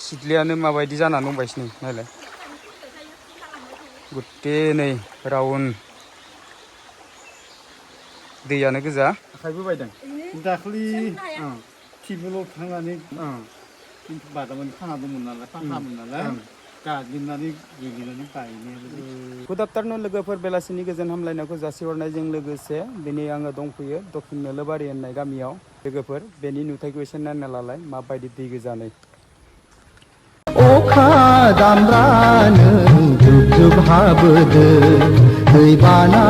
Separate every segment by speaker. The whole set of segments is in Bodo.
Speaker 1: सिथ्लायानो माबायदि जानानै दंबायसो नायलाय गुथे नै राउन्ड दैयानो गोजा आखाइबो बायदों
Speaker 2: दाखालि टिबुलाव थांनानै बादामोन खाना दंमोन नालाय फाखामोन नालाय गाग्लिनानै गोग्लैनानै बायनायाबो।
Speaker 1: गुड आफ्टारनुन लोगोफोर, बेलासिनि गोजोन हामलायनायखौ जासिहरनायजों लोगोसे दिनै आङो दंफैयो दक्षिण नोलोबारि होननाय गामियाव। लोगोफोर बेनि नुथायखौ एसे नायना लालाय माबायदि दै गोजानै। अखा दामब्रानो जुब जुब हाबोदो दैबाना।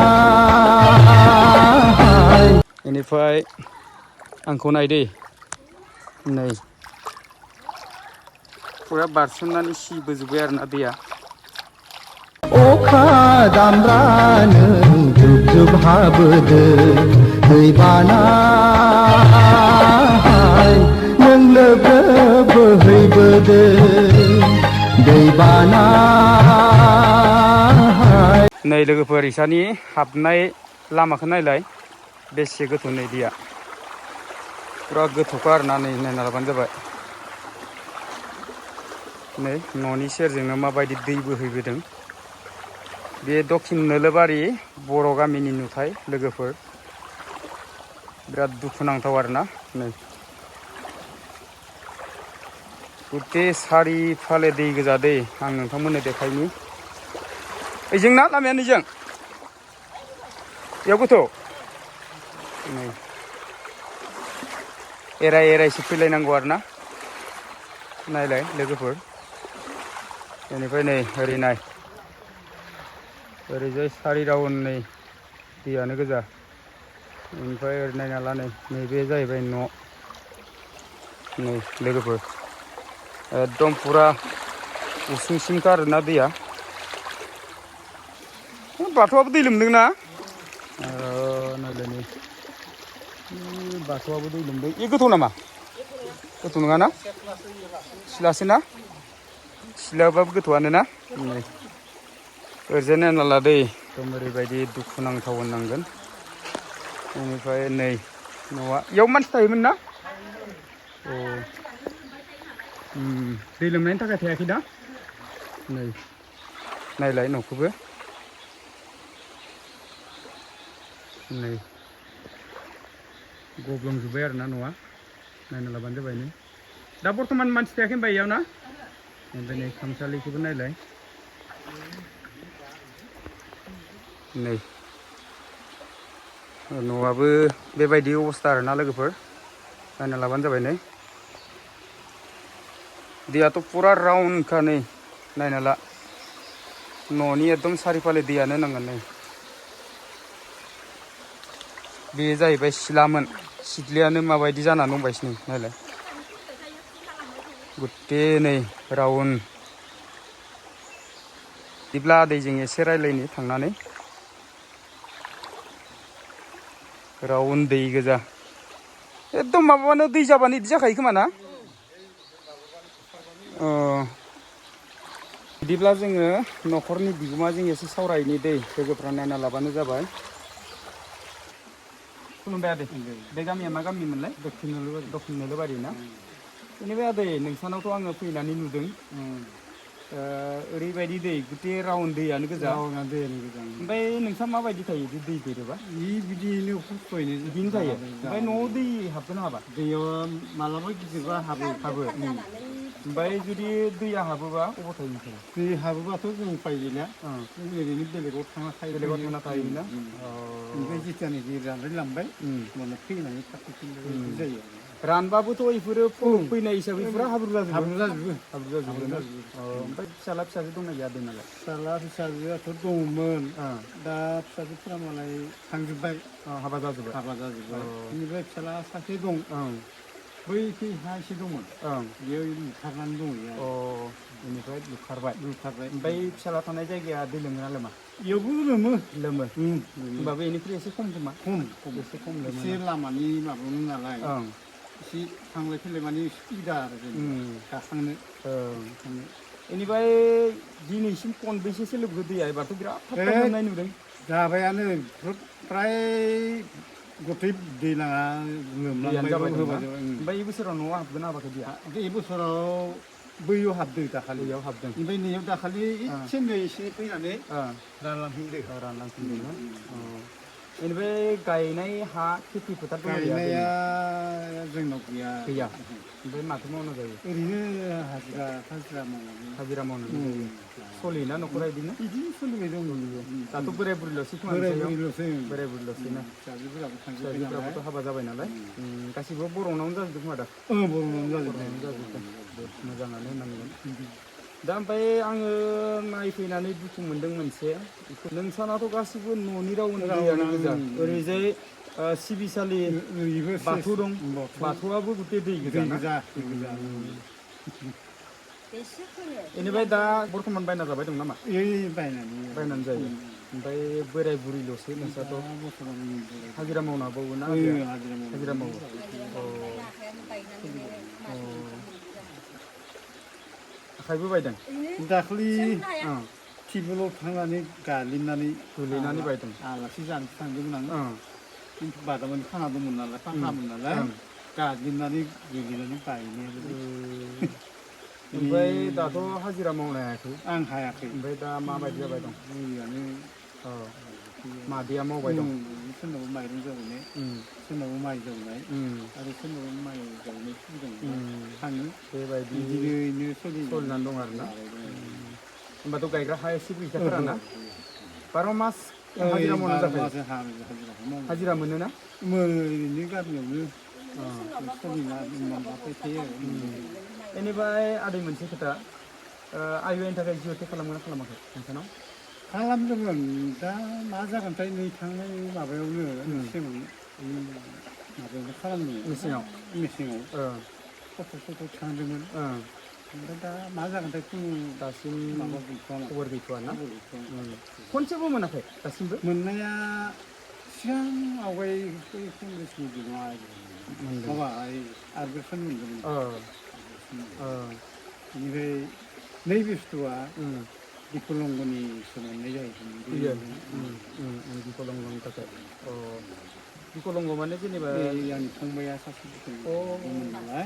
Speaker 1: बेनिफ्राय आंखौ नायदै नै फुरा बारसोमनानै सिबोजोब्बाय आरोना दैया। अखा दामब्रानो जुब जुब हाबोदो दैबाना नों लोगो बोहैबोदो दैबाना। नै लोगोफोर इसानि हाबनाय लामाखौ नायलाय बेसे गोथौ नै दैया पुरा गोथौखा आरोना नै नायना लाबानो जाबाय। नै न'नि सेरजोंनो माबायदि दै बोहैबोदों। बे दक्षिण नोलोबारि बर' गामिनि नुथाय लोगोफोर, बिराद दुखुनांथाव आरोना। नै गुथे सारिफाले दै गोजा दै। आं नोंथांमोननो देखायनि ओइजोंना लामाया नैजों बेयाव गोथौ। नै एराय एरायसो फैलायनांगौ आरोना। नायलाय लोगोफोर, बेनिफ्राय नै ओरै नाय ओरैजाय सारि राउन्ड नै दैयानो गोजा। ओमफ्राय ओरै नायना ला नै नैबे जाहैबाय न'। नै लोगोफोर एकदम पुरा उसुंसिमखा आरोना दैया। बाथौआबो दै लोमदोंना नायलाय नै बाथौआबो दै लोमदों। ए गोथौ नामा? गोथौ नङाना सिलासो ना? सिलाबाबो गोथौआनो ना। नै ओरैजाय नायना ला दै एकदम ओरैबायदि दुखुनांथाव होननांगोन। बेनिफ्राय नै न'आ इयाव मानसि थायोमोन ना? अ दै लोमनायनि थाखाय थायाखै दा। नै नायलाय न'खौबो नै गब्लंजोब्बाय आरोना न'आ। नायना लाबानो जाबाय। नै दा बर्थमान मानसि थायाखै होनबा इयाव ना? ओमफ्राय नै खामसालिखौबो नायलाय नै न'आबो बेबायदि अबस्था आरोना लोगोफोर, नायना लाबानो जाबाय। नै दैयाथ' पुरा राउन्डखा नै नायना ला न'नि एकदम सारिफाले दैयानो नांगोन। नै बे जाहैबाय सिलामोन, सिथ्लायानो माबायदि जानानै दंबायसो नायलाय गुथे नै राउन्ड। बिदिब्ला दैजों एसे रायलायनि थांनानै। राउन्ड दै गोजा एकदम माबाबानो दै जाबानो बिदि जाखायो खोमा ना? बिदिब्ला जोङो न'खरनि बिगोमाजों एसे सावरायनि दै। लोगोफ्रा नायना लाबानो जाबाय। खुलुमबाय आदै, बे गामिया मा गामि मोनलाय? दक्षिण नोलोबारि ना? बेनिफ्राय आदै नोंसानावथ' आङो फैनानै नुदों ओरैबायदि दै गुथे राउन्ड दैयानो गोजा। ओमफ्राय नोंसा माबायदि थायो दै देरोबा?
Speaker 2: बिदिनो खस्थ'यैनो
Speaker 1: बिदिनो थायो। ओमफ्राय न'आव दै हाबगोन ना हाबा?
Speaker 2: दैयाव मालाबा गिदिरबा हाबो।
Speaker 1: ओमफ्राय जुदि दैया हाबोबा अबाव थायो नोंसोरो?
Speaker 2: दै हाबोबाथ' जों उफाय गैला, ओरैनो बेलेगाव थांना थायो।
Speaker 1: बेलेगाव थांना थायोना?
Speaker 2: ओमफ्राय जिथियानोखि रानलांबाय होमबाना फैनानै थाफैफिनलाय बिदि जायो आरो।
Speaker 1: रानबाबोथ' बेफोरो फैनाय हिसाबै फुरा हाब्रु जाजोबो।
Speaker 2: हाब्रु जाजोबो।
Speaker 1: ओमफ्राय फिसाला फिसाजो दंना गैया दैनालाय?
Speaker 2: फिसाला फिसाजोआथ' दङमोन, दा फिसाजोफोरा मालाय थांजोब्बाय,
Speaker 1: हाबा जाजोब्बाय।
Speaker 2: बेनिफ्राय फिसाला सासे दं, बैखि हा एसे दंमोन, बेयाव बुखारनानै दंहैयो।
Speaker 1: बेनिफ्राय बुखारबाय। ओमफ्राय
Speaker 2: ओमफ्राय
Speaker 1: फिसाला थानाय जायगाया दै लोमोना लोमा?
Speaker 2: इयावबो लोमो।
Speaker 1: लोमो। होमबाबो बेनिख्रुइ एसे खम खोमा? एसे खम लोमो।
Speaker 2: एसे लामानि माबायावनो नालाय एसे थांलाय फैलाय माने सुबिदा आरो गाखोनो।
Speaker 1: बेनिफ्राय दिनैसिम खनबेसेसो लोमखो दैया? एबारथ' बिराद थाब थाब लोमनाय नुदों।
Speaker 2: जाबायानो फ्राय गथै दैलाङा लोमलांबाय।
Speaker 1: ओमफ्राय बे बोसोराव न'आव हाबगोन ना हाबाखै दैया?
Speaker 2: बे बोसोराव बैयाव हाबदों दाखालि
Speaker 1: बैयाव हाबदों
Speaker 2: ओमफ्राय नैयाव दाखालि एसे नै एसे फैनानै रानलांफिनदों
Speaker 1: रानलांफिनदों बेनिफ्राय गायनाय हा खेथि फोथार दङ गैया
Speaker 2: गायनाया जोंनाव गैया
Speaker 1: गैया ओमफ्राय माथो मावना जायो
Speaker 2: ओरैनो हाजिरा मावनानै
Speaker 1: हाजिरा मावनानै जायो सोलियोना न'खरा बिदिनो
Speaker 2: सोलिबाय दं
Speaker 1: दाथ' बोराय बुरैल'सै खोमा
Speaker 2: बोराय
Speaker 1: बुरैल'सै ना
Speaker 2: फिसाजोफोराबो थांजोब्बाय
Speaker 1: फिसाजोफोराबोथ' हाबा जाबाय नालाय गासिबो बर'नावनो जाजोबदों खोमा दा
Speaker 2: बर'नावनो
Speaker 1: जाजोबदों मोजाङानो होननांगोन दा ओमफ्राय आङो नायफैनानै दुखु मोनदों मोनसे नोंसानाथ' गासिबो न'नि रावनि दैयानो गोजा ओरैजाय सिबिसालि बाथौ दं बाथौआबो गुथे दै गोजा बेनिफ्राय दा बर्थमान बायना जाबाय दं नामा बायनानै जायो ओमफ्राय बोराय बुरैल'सै नोंस्राथ' हाजिरा मावनो हाबावो ना हाजिरा मावो आखाइबो बायदों
Speaker 2: दाखालि टिबुलाव थांनानै
Speaker 1: गोलैनानै बायदों
Speaker 2: आलासि जानोसो थांदोंमोन आं खिन्थु बादामानि खाना दंमोन नालाय फांखामोन नालाय गाग्लिनानै गोलैनानै बायनायाबो
Speaker 1: ओमफ्राय दाथ' हाजिरा मावनो हायाखै
Speaker 2: आं हायाखै
Speaker 1: ओमफ्राय दा माबायदि जाबाय दं
Speaker 2: बुरियानो
Speaker 1: मादैया मावबाय दं
Speaker 2: सोरनावबा माइरं जावनाय सोरनावबा माइ जावनाय आरो सोरनावबा माइ गायनाय सुबिदा थाङो
Speaker 1: बेबायदि
Speaker 2: बिदिनो
Speaker 1: सोलिनानै दं आरोना होमबाथ' गायग्रा हा एसे गैखाथाराना 12 मास हाजिरा मावनानै जाखायो हाजिरा मोनोना
Speaker 2: ओरैनो गामियावनो सोलिना माबाबाय थायो आरो
Speaker 1: बेनिफ्राय आदै मोनसे खोथा आइनि थाखाय जिअ'टेक खालामगोन ना खालामाखै नोंसानाव
Speaker 2: खालामदोंमोन दा मा जागोनथाय नै थांनाय माबायावनो माबायावनो खालामदोंमोन मेसेङाव फट' थांदोंमोन ओमफ्राय दा मा जागोनथाय
Speaker 1: दासिम
Speaker 2: माबा गैथ'वा
Speaker 1: खबर गैथ'वा ना खनसेबो मोनाखै दासिमबो
Speaker 2: मोननाया सिगां आवगाय कंग्रेसनि दिनाव माबा आरग्रेसन मोनदोंमोन बेनिफ्राय नै बुस्थुआ बिकलंगनिसो मोननाय जाहैदों
Speaker 1: बिकलंगनि थाखाय बिकलंग माने जेनेबा
Speaker 2: आंनि फंबाया सासे बिकलंगमोन नालाय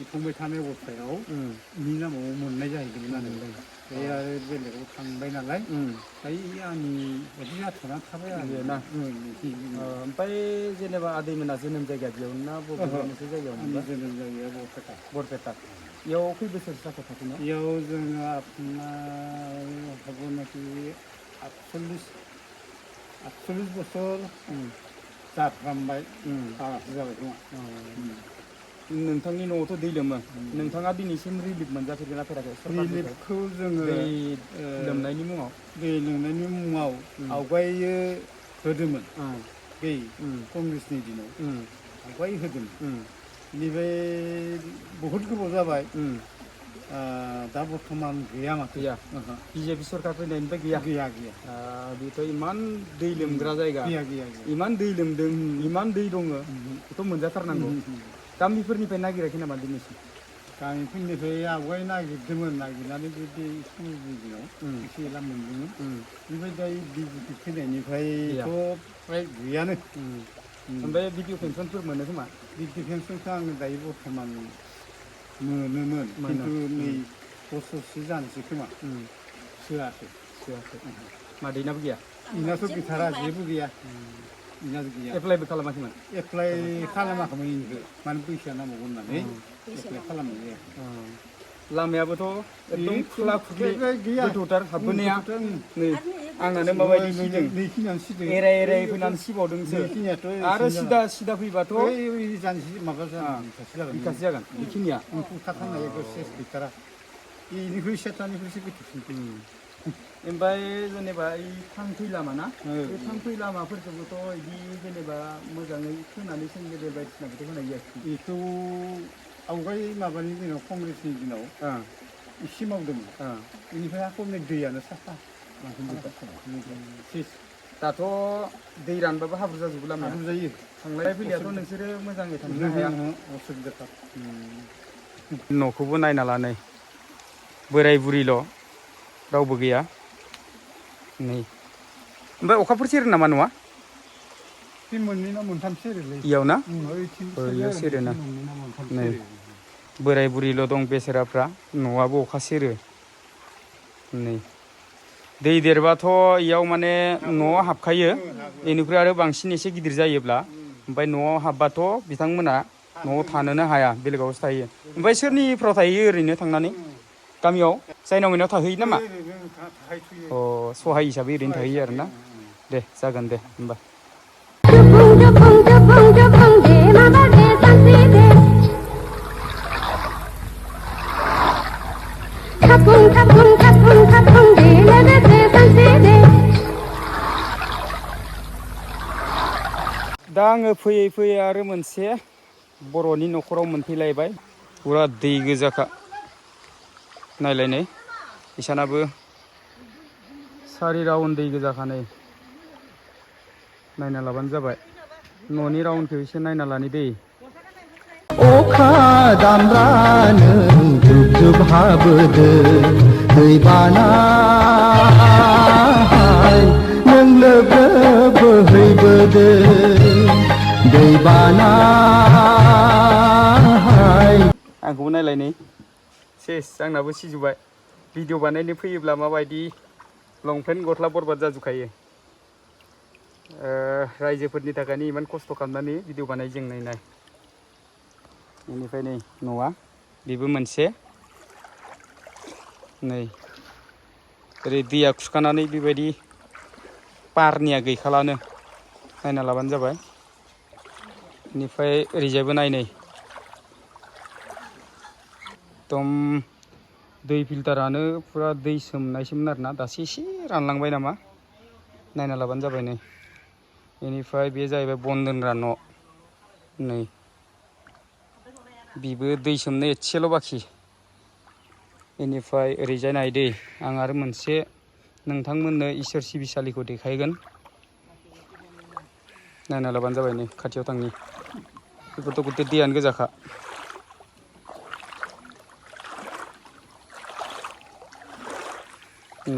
Speaker 2: फंबाय थानाय अबस्थायाव बिनि नामाव मोननाय जाहैदोंमोन आरो बे आरो बेलेगाव थांबाय नालाय दायो आंनि बायदि जाथ'ना थाबाय आरो
Speaker 1: ना ओमफ्राय जेनेबा आदैमोना जोनोम जायगा बेयावनो ना बबेबा मोनसे जायगायाव
Speaker 2: जोनोम जायगाया
Speaker 1: बरपेटा इयाव खै बोसोरसो जाखो थाफैनाया
Speaker 2: इयाव जोङो आपनार हबनाखि 48 बोसोर जाफ्रामबाय बारासो जाबाय खोमा
Speaker 1: नोंथांनि न'आवथ' दै लोमो नोंथाङा दिनैसिम रिलिफ मोनजाफेरगोन ना फेराखै
Speaker 2: रिलिफखौ जोङो
Speaker 1: लोमनायनि
Speaker 2: मुङाव आवगायो होदोंमोन बै कंग्रेसनि दिनाव आवगाय होदोंमोन बेनिफ्राय बहुद गोबाव जाबाय दा बर्थमान गैया माथो
Speaker 1: बिजेपि सरकार फैनायनिफ्राय गैया बेथ' इमान दै लोमग्रा जायगा
Speaker 2: गैया
Speaker 1: इमान दै लोमदों इमान दै दङ बेथ' मोनजाथारनांगौ गामिफोरनिफ्राय नागिराखै नामा दिनैसिम
Speaker 2: गामिफोरनिफ्राय आवगाय नागिरदोंमोन नागिरनानै बे स्कुलनि दिनाव एसे एला मोनदोंमोन ओमफ्राय दा बिजेपि फैनायनिफ्रायथ' फ्राय गैयानो
Speaker 1: ओमफ्राय भिडिअ पेन्सनफोर मोनो खोमा
Speaker 2: भिडिअ पेन्सनखौ आङो दायो बर्थमान मोनोमोन खिन्थु नै बोसोरसे जानोसै खोमा सोआखै
Speaker 1: मादैनाबो गैया
Speaker 2: इनाथ' गैथारा जेबो गैया इनाबो गैया
Speaker 1: एप्लाइबो खालामाखैमोन
Speaker 2: एप्लाइ खालामाखैमोन इनिखौ माने बैसोआ नांबावगौ होननानै एप्लाइ खालामनाय जायाखै
Speaker 1: लामायाबोथ' एकदम खुला खुलि गोथौथार हाबबोनाया नै आंनानो माबायदि सिदों एराय एराय फैनानै सिबावदोंसो आरो सिदा फैबाथ' बिखासो जागोन बेखिनिया
Speaker 2: बेनिख्रुइ सेथानिख्रुइसो गोथौसिन
Speaker 1: ओमफ्राय जेनेबा थांफै लामा ना बे थांफै लामाफोरखौबोथ' बिदि जेनेबा मोजाङै खोनानै सेन्देल बायदिसिनाखौथ' होनाय जायाखै
Speaker 2: बेखौ आवगाय माबानि दिनाव कंग्रेसनि दिनाव एसे मावदोंमोन बेनिफ्राय आखमनि दैयानो साफा
Speaker 1: दाथ' दै रानबाबो हाब्रु जाजोबो लामाया
Speaker 2: हाब्रु जायो
Speaker 1: थांलाय फैलायाथ' नोंसोरो मोजाङै थांनो हाया
Speaker 2: असुबिदाथार
Speaker 1: न'खौबो नायना ला नै बोराय बुरिल' रावबो गैया नै ओमफ्राय अखाफोर सेरो नामा न'आ
Speaker 2: मोननै ना मोनथाम सेरोलै
Speaker 1: इयाव ना
Speaker 2: ओइथिं
Speaker 1: इयाव सेरोना नै बोराय बुरिल' दं बेसेराफ्रा न'आबो अखा सेरो नै दै देरबाथ' इयाव माने न'आव हाबखायो बेनिख्रुइ आरो बांसिन एसे गिदिर जायोब्ला ओमफ्राय न'आव हाबबाथ' बिथांमोना न'आव थानोनो हाया बेलेगावसो थायो ओमफ्राय सोरनिफ्राव थाहैयो ओरैनो थांनानै गामियाव जायनाव मोनाव थाहैयो नामा अ सहाय हिसाबै ओरैनो थाहैयो आरोना दे जागोन दे होमबा दा आङो फैयै फैयै आरो मोनसे बर'नि न'खराव मोनफैलायबाय फुरा दै गोजाखा नायलाय नै इसानाबो सारि राउन्ड दै गोजाखा नै नायना लाबानो जाबाय न'नि राउन्डखौ एसे नायना लानि दै
Speaker 3: अखा दामब्रानो जुब जुब हाबोदो दै बाना नों लोगो बोहैबोदो दै बाना
Speaker 1: आंखौबो नायलाय नै सेस आंनाबो सिजोबबाय भिडिअ बानायनो फैयोब्ला माबायदि लंपेन्ट गस्ला बरबाद जाजोबखायो रायजोफोरनि थाखायनो इमान खस्थ' खालामनानै भिडिअ बानाय जों नायनाय बेनिफ्राय नै न'आ बेबो मोनसे नै ओरै दैया खुरखानानै बेबायदि बारनिया गैखालानो नायना लाबानो जाबाय बेनिफ्राय ओरैजायबो नायनै एकदम दै फिल्टारानो फुरा दै सोमनायसोमोन आरोना दासो एसे रानलांबाय नामा नायना लाबानो जाबाय नै बेनिफ्राय बे जाहैबाय बन दोनग्रा न' नै बिबो दै सोमनो एसेल' बाखि बेनिफ्राय ओरैजाय नाय दै आं आरो मोनसे नोंथांमोननो इसोर सिबिसालिखौ देखायगोन नायना लाबानो जाबाय नै खाथियाव थांनि बेफोरथ' गथे दैयानो गोजाखा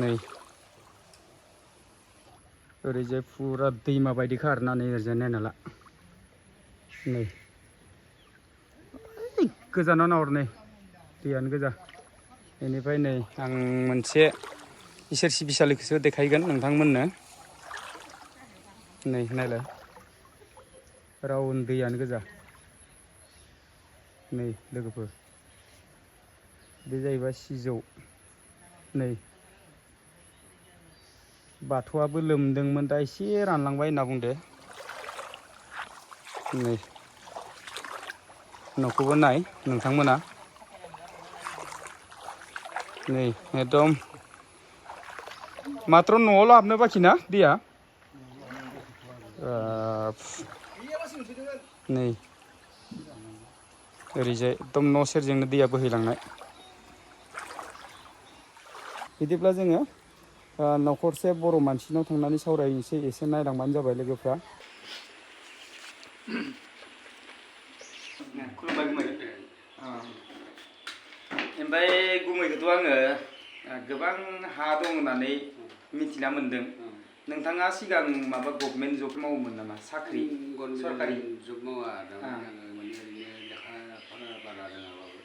Speaker 1: नै ओरैजाय फुरा दैमा बायदिखा आरोना नै ओरैजाय नायना ला नै गोजानाव नाहर नै दैयानो गोजा बेनिफ्राय नै आं मोनसे इसोर सिबिसालिखौसो देखायगोन नोंथांमोननो नै नायलाय राउन्ड दैयानो गोजा नै लोगोफोर बे जाहैबाय सिजौ नै बाथौआबो लोमदोंमोन दा एसे रानलांबाय होनना बुंदो नै न'खौबो नाय नोंथांमोना नै एकदम माथ्र' न'आवल' हाबनो बाखि ना दैया नै ओरैजाय एकदम न' सेरजोंनो दैया बोहैलांनाय बिदिब्ला जोङो न'खरसे बर' मानसिनाव थांनानै सावरायनोसै एसे नायलांबानो जाबाय लोगोफ्रा खुलुमबाय गुमै ओमफ्राय गुमैखौथ' आङो गोबां हा दं होननानै मिथिना मोन्दों नोंथाङा सिगां माबा गभर्नमेन्ट जब मावोमोन नामा साख्रि सरकारि
Speaker 4: जब मावा आङो माने ओरैनो लेखा फरा बारा रोङाबाबो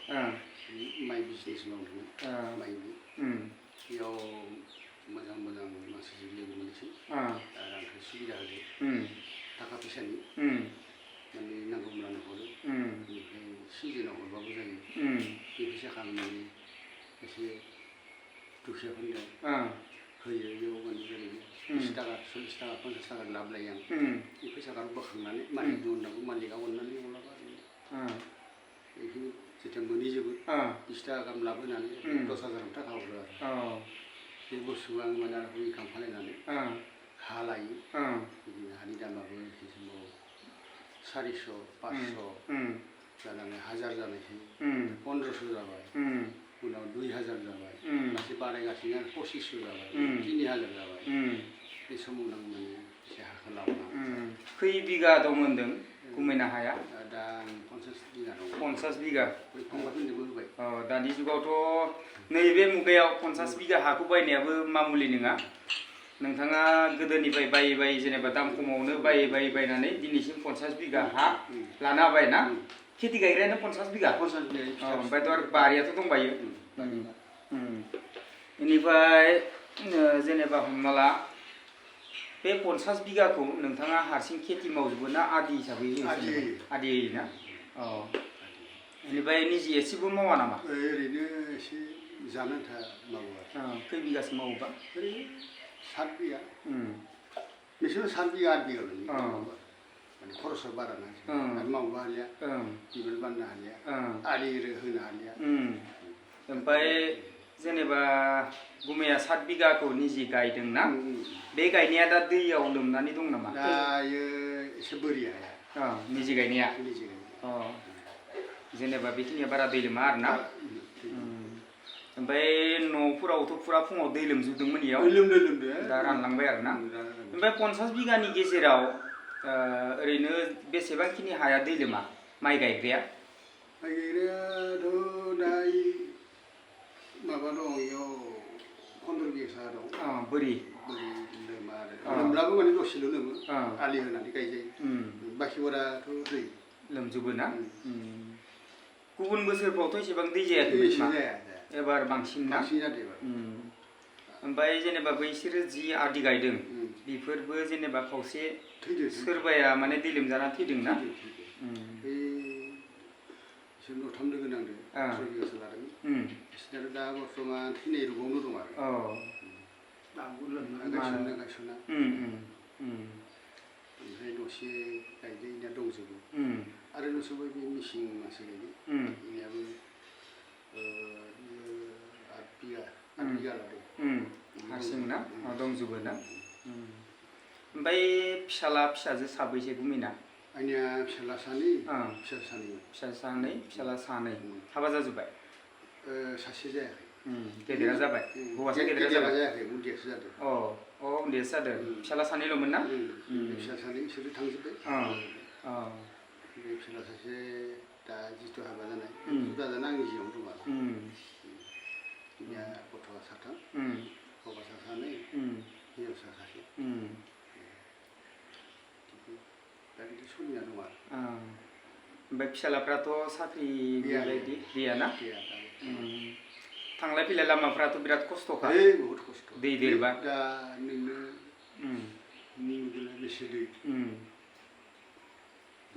Speaker 4: माइ बिजनेस मावदोंमोन माइनि बेयाव मोजां मोजां मानसिजों लोगो मोनसै रांखौ सुबिदा होयो थाखा फैसानि माने नांगौ होनब्लानो हरो बेनिफ्राय सिजोनाव हरबाबो जायो बे फैसा खालामनानै एसे दुखियाफोरनो होयो बेयाव माने ओरैनो 30 थाखा 40 थाखा 50 थाखा लाब लायो आं बे फैसाखौ बोखांनानै मालिकनो हरनांगौ मालिकआ अननानै माब्लाबा बेखिनि जेथिया मोनहैजोबो 20 थाखा गाहाम लाब होनानै 10,000 थाखा हरो आरो बे बुस्थुखौ आं माने आरो इनकाम खालायनानै हा लायो बिदिनो हानि दामाबो बे समाव 400 500 जानानै 1000 जानायसै 1500 जाबाय उनाव 2000 जाबाय लासै बारायगासिनो आरो 2500 जाबाय 3000 जाबाय बे समाव आं माने एसे हाखौ लाबोना
Speaker 1: खै बिगा दं होनदों गुमैना हाया
Speaker 4: दा 50 बिगा दं
Speaker 1: 50 बिगा
Speaker 4: फंबायफोरनोबो होबाय
Speaker 1: दानि जुगावथ' नैबे मुगायाव 50 बिगा हाखौ बायनायाबो मामुलि नङा नोंथाङा गोदोनिफ्राय बायै बायै जेनेबा दाम खमावनो बायै बायै बायनानै दिनैसिम 50 बिगा हा लानो हाबाय ना खेथि गायग्रायानो 50 बिगा
Speaker 4: 50 बिगा
Speaker 1: ओमफ्रायथ' आरो बारियाथ' दंबायो बेनिफ्राय जेनेबा हमना ला बे 50 बिगाखौ नोंथाङा हारसिं खेथि मावजोबो ना आदि हिसाबै आदि होयोना बेनिफ्राय निजे एसेबो मावा नामा
Speaker 4: ओरैनो एसे जानो आन्था मावो
Speaker 1: खै बिगासो मावोबा
Speaker 4: ओरैनो 7 बिगा बिसोरो 7 बिगा 8 बिगा माने खरसा बारा ना आरो मावबा हालिया बिबार बाननो हालिया आलि होनो हालिया
Speaker 1: ओमफ्राय जेनेबा गुमैया 7 बिगाखौ निजे गायदों ना बे गायनाया दा दैयाव लोमनानै दं नामा
Speaker 4: दायो एसे बोरि हाया
Speaker 1: निजे गायनाया जेनेबा बेखिनिया बारा दै लोमा आरोना ओमफ्राय न'फोरावथ' फुरा फुङाव दै लोमजोबदोंमोन इयाव
Speaker 4: लोमदो
Speaker 1: दा रानलांबाय आरोना ओमफ्राय 50 बिगानि गेजेराव ओरैनो बेसेबांखिनि हाया दै लोमा माइ गायग्राया
Speaker 4: दा माबा दं इयाव 15 बिगासो दं
Speaker 1: बोरि
Speaker 4: लोमा आरो लोमब्लाबो माने दसेल' लोमो आलि होनानै गायजायो बाखिफोराथ' दै
Speaker 1: लोमजोबो ना गुबुन बोसोरफ्रावथ' एसेबां दै जायाखै एबार बांसिन ना ओमफ्राय जेनेबा बैसोरो जि आदि गायदों बेफोरबो जेनेबा खावसे सोरबाया माने दै लोमजाना थैदों ना
Speaker 4: बिसोर न'थाम लोगो नांदो 18 बिगासो लादों बिसोर दा बर्थमान थैनाय रुपावनो दं आरो गायसना ओमफ्राय दसे गायनाया दंजोबो आरो नोंसोरबो बे मिसिं मानसि गायदों बेनियाबो 8 बिगा लादों
Speaker 1: हारसिं ना दंजोबो ना ओमफ्राय फिसाला फिसाजो साबैसे गुमैना
Speaker 4: आंनिया फिसाला सानै फिसाला सानै
Speaker 1: हाबा जाजोब्बाय
Speaker 4: सासे जायाखै
Speaker 1: गेदेरा जाबाय हौवासा गेदेरा
Speaker 4: जायाखै उन्दैयासो जादों
Speaker 1: उन्दैयासो जादों फिसाला सानैल'मोन ना
Speaker 4: फिसा सानै बिसोरो थांजोब्बाय बे फिसाला सासे दा जिथु हाबा जानाय जुदा जाना आंनि जिउआवनो दं आरो बिनिया गथ'आ 3 हौवासा 2 हिनजावसा सासे दा बिदि सोलिना दं आरो
Speaker 1: ओमफ्राय फिसालाफ्राथ' साख्रि गैयाना थांलाय फैलाय लामाफ्राथ' बिराद खस्थ'खा
Speaker 4: बहुत खस्थ'
Speaker 1: दै देरबा
Speaker 4: दा नोंनो नुदोंना बेसे दै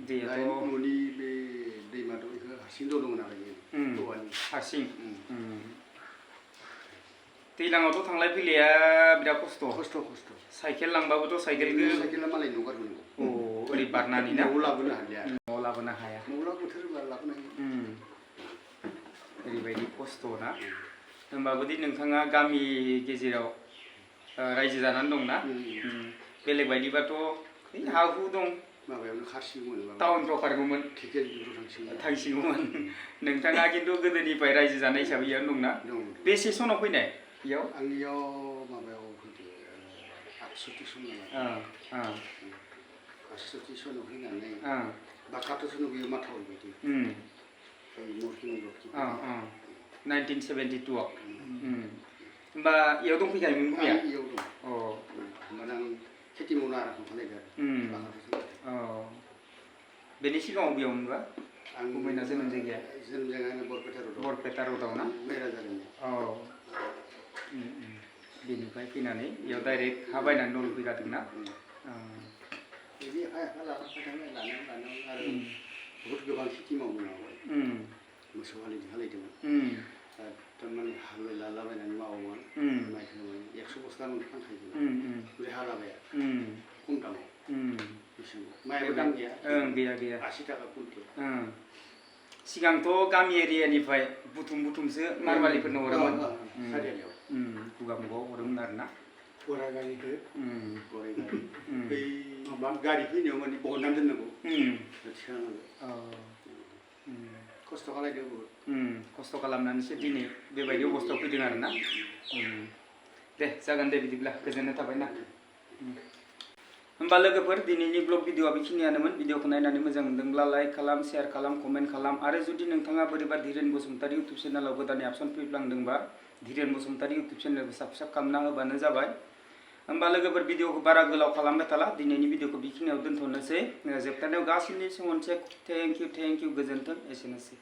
Speaker 1: दैयाथ'
Speaker 4: न'नि बे दैमा दं बेखौ हारसिं दौदोंमोन आरो औवानि
Speaker 1: हारसिं दैज्लाङावथ' थांलाय फैलाया बिराद खस्थ' साइकेल लांबाबोथ'
Speaker 4: साइकेला मालाय न'आव गारबोनांगौ
Speaker 1: ओरै बारनानै ना
Speaker 4: न'आव लाबोनो हालिया
Speaker 1: न'आव लाबोनो हाया
Speaker 4: न'आव बोथोरबा लाबोनो हायो
Speaker 1: ओरैबायदि खस्थ' ना होमबाबो दि नोंथाङा गामि गेजेराव रायजो जानानै दंना बेलेग बायदिबाथ' हा हु दं
Speaker 4: माबायावनो खारसिगौमोन
Speaker 1: टाउनफ्राव खारगौमोन थांसिगौमोन नोंथाङा खिन्थु गोदोनिफ्राय रायजो जानाय हिसाबै इयावनो दंना बेसे सनाव फैनाय इयाव
Speaker 4: आंनियाव माबायाव फैदो 68 सन 68 सनाव फैनानै बाकाथ' सनाव बेयो माथावरि बायदि
Speaker 1: 1972 आव होमबा इयाव दंफैखायोमोन गुबैया
Speaker 4: इयाव दं होमबाना आं खेथि मावनो आरो थांफालायबाय आरो
Speaker 1: बेनि सिगाङाव बेयावनोबा गुबैना जोनोम जायगाया बरपेटा र'डआव ना बेनिफ्राय फैनानै इयाव डाइरेक्ट हा बायनानै न' लुफैखादोंना
Speaker 4: बिदि लानायाव आरो बहुत गोबां खेथि मावनो नांबाय मोसौ हालेवदोंमोन थारमाने हालुवा लालाबायनानै मावोमोन माइखौ 100 बस्ता फानखायोमोन ओमफ्राय हालाबाया खम दामाव माइबो दाम गैया 80 थाखा कुइन्टेल
Speaker 1: सिगांथ' गामि एरियानिफ्राय बुथुमसो मारवालिफोरनो हरोमोन गगामुखआव हरोमोन आरोना
Speaker 4: गराय गारिखौ बै माबा गारि फैनायाव माने बहननानै दोननांगौ थिखांनांगौ खस्थ' खालायदों बहुत
Speaker 1: खस्थ' खालामनानैसो दिनै बेबायदि अबस्थायाव फैदों आरोना दे जागोन दे बिदिब्ला गोजोननाय थाबाय ना होमबा लोगोफोर दिनैनि ब्लग भिडिअआ बेखिनियानोमोन भिडिअखौ नायनानै मोजां मोनदोंब्ला लाइक खालाम शेयार खालाम कमेन्ट खालाम आरो जुदि नोंथाङा बोरैबा धीरेन बसुमतारी इउटुब चेनेलाव गोदानै आपसन फैफ्लांदोंबा धीरेन बसुमतारी इउटुब चेनेलखौ साबस्क्राइब खालामना होबानो जाबाय होमबा लोगोफोर भिडिअखौ बारा गोलाव खालामबाय थाला दिनैनि भिडिअखौ बेखिनियाव दोनथ'नोसै जोबथारनायाव गासैनिसिम मोनसे थेंक इउ गोजोन्थों एसेनोसै